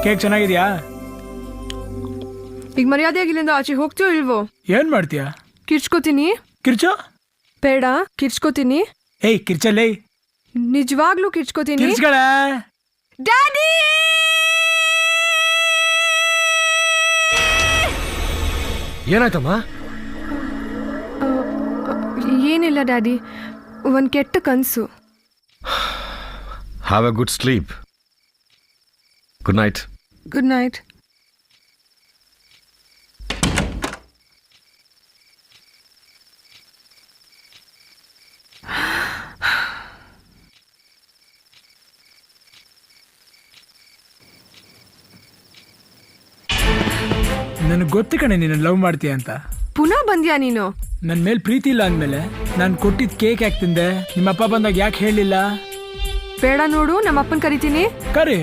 Cake ಚೆನ್ನಾಗಿದ್ಯಾ? ಈಗ ಮರ್ಯಾದೆಯಾಗಿ ಇಲ್ಲಿಂದ ಆಚೆ ಹೋಗ್ತೀಯೋ ಇಲ್ವೋ? ಏನ್ ಮಾಡ್ತೀಯಾ? ಕಿರ್ಚ್ಕೋತೀನಿ. ಕಿರ್ಚೋ? ಬೇಡ, ಕಿರ್ಚ್ಕೋತೀನಿ. ಏಯ್ ಕಿರ್ಚಲ್ಲೇ. ನಿಜವಾಗ್ಲೂ ಕಿರ್ಚ್ಕೋತೀನಿ. ಕಿರ್ಚ್ಗಳ. ಡ್ಯಾಡಿ! ಏನಾಯ್ತಮ್ಮ? ಏನಿಲ್ಲ ಡ್ಯಾಡಿ, ಒಂದ್ ಕೆಟ್ಟ ಕನ್ಸು. Have a good sleep. Good night. Good night. ನನಗೆ ಗೊತ್ತು ಕಣೆ ನೀನು ಲವ್ ಮಾಡ್ತೀಯ ಅಂತ. ಪುನಃ ಬಂದ್ಯಾ ನೀನು? ನನ್ನ ಮೇಲೆ ಪ್ರೀತಿ ಇಲ್ಲ ಅಂದಮೇಲೆ ನಾನು ಕೊಟ್ಟಿದ್ದ ಕೇಕ್ ಯಾಕೆ ತಿಂದೆ? ನಿಮ್ಮಪ್ಪ ಬಂದಾಗ ಯಾಕೆ ಹೇಳಲಿಲ್ಲ? ಬೇಡ ನೋಡು, ನಮ್ಮ ಅಪ್ಪನ ಕರಿತೀನಿ. ಕರಿ.